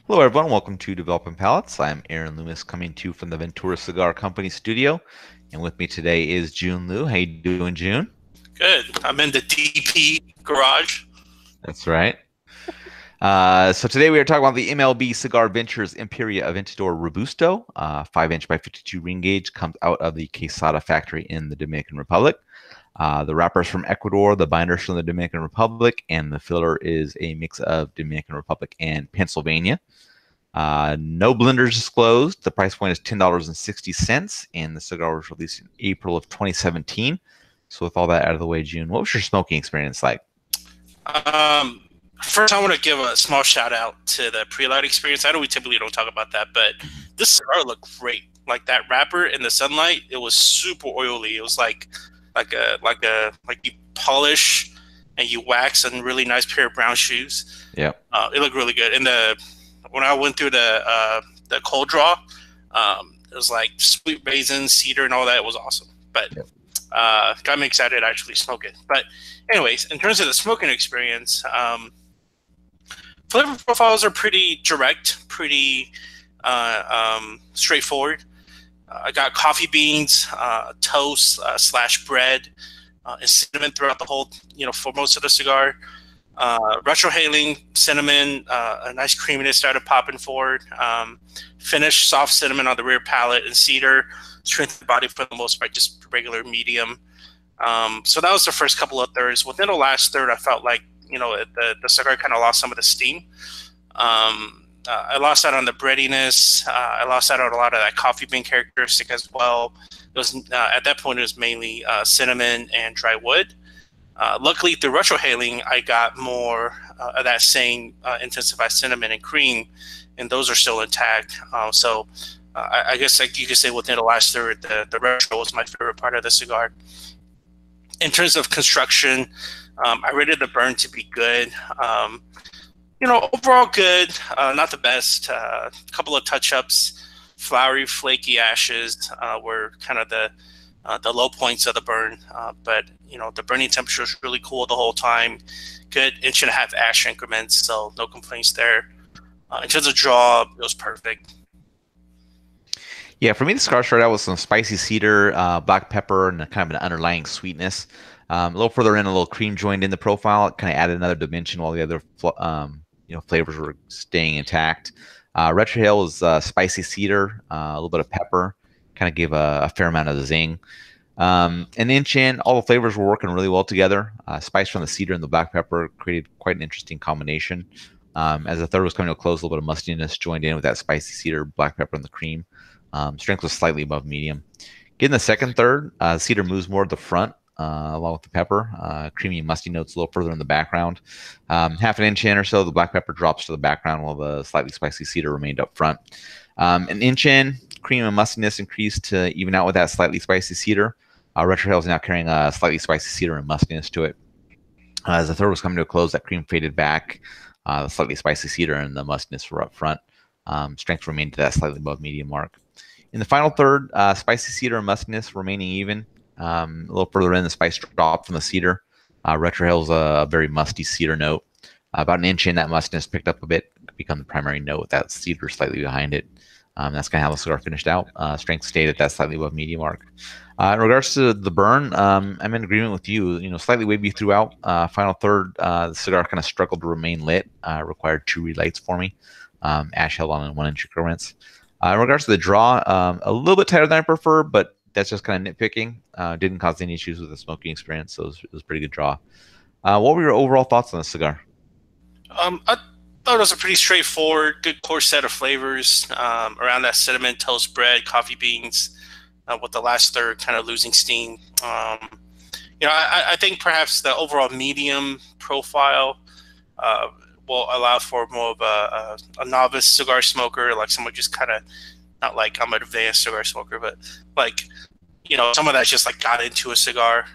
Hello, everyone. Welcome to Developing Palates. I'm Aaron Loomis, coming to you from the Ventura Cigar Company studio, and with me today is Jiunn Liu. How you doing, Jiunn? Good. I'm in the DP garage. That's right. So today we are talking about the MLB Cigar Ventures Imperia Aventador Robusto, 5-inch by 52 ring gauge, comes out of the Quesada factory in the Dominican Republic. The wrapper's from Ecuador, the binder's from the Dominican Republic, and the filler is a mix of Dominican Republic and Pennsylvania. No blenders disclosed. The price point is $10.60, and the cigar was released in April of 2017. So, with all that out of the way, Jiunn, what was your smoking experience like? Um, First, I want to give a small shout out to the pre-light experience. I know we typically don't talk about that, but this cigar looked great. Like that wrapper in the sunlight, it was super oily. It was like you polish and you wax a really nice pair of brown shoes. Yeah. It looked really good. And when I went through the cold draw, it was like sweet raisin, cedar, and all that. It was awesome. But Yep. got me excited to actually smoke it. But anyways, in terms of the smoking experience, flavor profiles are pretty direct, pretty straightforward. I got coffee beans, toast slash bread, and cinnamon throughout the whole, for most of the cigar. Retrohaling, cinnamon, a nice creaminess started popping forward. Finish, soft cinnamon on the rear palate, and cedar, strength of the body for the most part, just regular medium. So that was the first couple of thirds. Within the last third, I felt like, the cigar kind of lost some of the steam. I lost out on the breadiness. I lost out on a lot of that coffee bean characteristic as well. It was at that point, it was mainly cinnamon and dry wood. Luckily, through retrohaling, I got more of that same intensified cinnamon and cream, and those are still intact. I guess like you could say within the last third, the retro was my favorite part of the cigar. In terms of construction, I rated the burn to be good. Overall good, not the best. A couple of touch-ups, flowery, flaky ashes were kind of the low points of the burn. But the burning temperature was really cool the whole time. Good 1.5-inch ash increments, so no complaints there. In terms of draw, it was perfect. Yeah, for me, the cigar started out with some spicy cedar, black pepper, and a kind of an underlying sweetness. A little further in, a little cream joined in the profile. It kind of added another dimension while the other flavors were staying intact. Retrohale was spicy cedar, a little bit of pepper, kind of gave a fair amount of zing. And inch in, all the flavors were working really well together. Spice from the cedar and the black pepper created quite an interesting combination. As the third was coming to a close, a little bit of mustiness joined in with that spicy cedar, black pepper, and the cream. Strength was slightly above medium. Getting the second third, cedar moves more to the front, along with the pepper. Creamy, musty notes a little further in the background. Half an inch in or so, the black pepper drops to the background while the slightly spicy cedar remained up front. An inch in, cream and mustiness increased to even out with that slightly spicy cedar. Retrohale is now carrying a slightly spicy cedar and mustiness to it. As the third was coming to a close, that cream faded back. The slightly spicy cedar and the mustiness were up front. Strength remained to that slightly above medium mark. In the final third, spicy cedar and mustiness remaining even. A little further in, the spice dropped from the cedar. Retrohale's a very musty cedar note. About an inch in, that mustiness picked up a bit, become the primary note with that cedar slightly behind it. That's kind of how the cigar finished out. Strength stayed at that slightly above medium mark. In regards to the burn, I'm in agreement with you. Slightly wavy throughout. Final third, the cigar kind of struggled to remain lit. Required 2 relights for me. Ash held on in 1-inch increments. In regards to the draw, a little bit tighter than I prefer, but that's just kind of nitpicking. Didn't cause any issues with the smoking experience, so it was a pretty good draw. What were your overall thoughts on the cigar? I thought it was a pretty straightforward, good core set of flavors around that cinnamon, toast, bread, coffee beans, with the last third kind of losing steam. I think perhaps the overall medium profile will allow for more of a novice cigar smoker, like someone just kind of, not like I'm an advanced cigar smoker, but like, someone that just like got into a cigar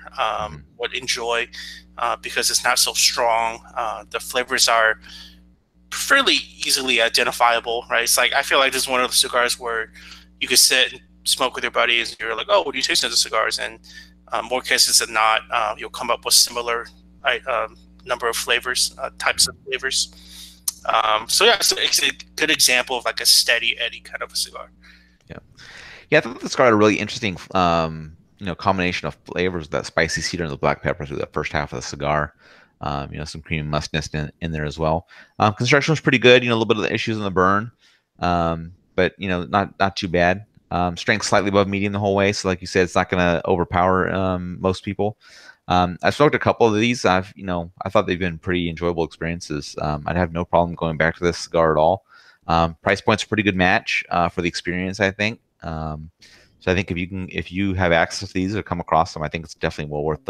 would enjoy because it's not so strong. The flavors are fairly easily identifiable, right? It's like, I feel like this is one of those cigars where you could sit and smoke with your buddies and you're like, oh, what do you taste in the cigars? And more cases than not, you'll come up with similar number of flavors, types of flavors. So yeah, so it's a good example of like a steady Eddie kind of a cigar. Yeah. Yeah, I thought this got a really interesting, combination of flavors, that spicy cedar and the black pepper through the first half of the cigar. Some creamy muskness in there as well. Construction was pretty good. A little bit of the issues in the burn, but not too bad. Strength slightly above medium the whole way, so like you said, it's not going to overpower most people. I've smoked a couple of these. I thought they've been pretty enjoyable experiences. I'd have no problem going back to this cigar at all. Price point's a pretty good match for the experience, I think. So I think if you have access to these or come across them, I think it's definitely well worth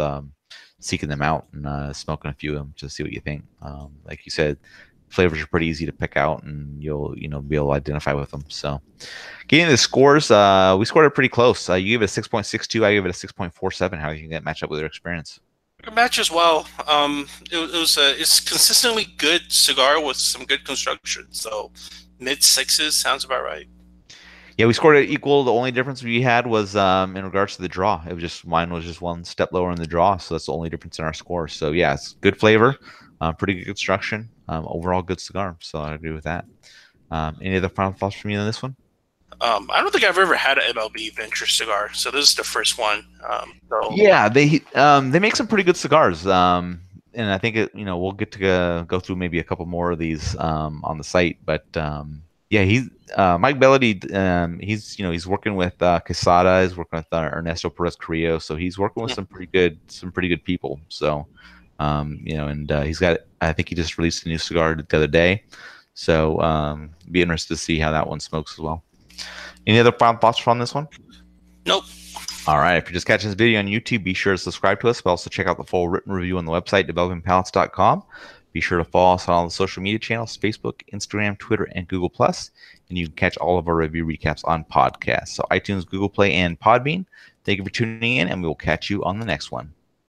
seeking them out and smoking a few of them to see what you think. Like you said, flavors are pretty easy to pick out, and you'll be able to identify with them. So, getting the scores, we scored it pretty close. You gave it a 6.62. I gave it a 6.47. How do you think that match up with your experience? It matches well. It's consistently good cigar with some good construction. So mid sixes sounds about right. Yeah, we scored it equal. The only difference we had was in regards to the draw. It was just mine was just one step lower in the draw, so that's the only difference in our score. So yeah, it's good flavor, pretty good construction, overall good cigar. So I agree with that. Any other final thoughts from you on this one? I don't think I've ever had an MLB Venture cigar, so this is the first one. Yeah, they make some pretty good cigars. And I think we'll get to go through maybe a couple more of these on the site. But yeah, he's Mike Bellady. He's working with Quesada. He's working with Ernesto Perez Carrillo. So he's working with some pretty good people. So and he's got. I think he just released a new cigar the other day. So be interested to see how that one smokes as well. Any other final thoughts from this one? Nope. All right. If you're just catching this video on YouTube, be sure to subscribe to us, but also check out the full written review on the website, developingpalates.com. Be sure to follow us on all the social media channels, Facebook, Instagram, Twitter, and Google+. And you can catch all of our review recaps on podcasts. So iTunes, Google Play, and Podbean. Thank you for tuning in, and we will catch you on the next one.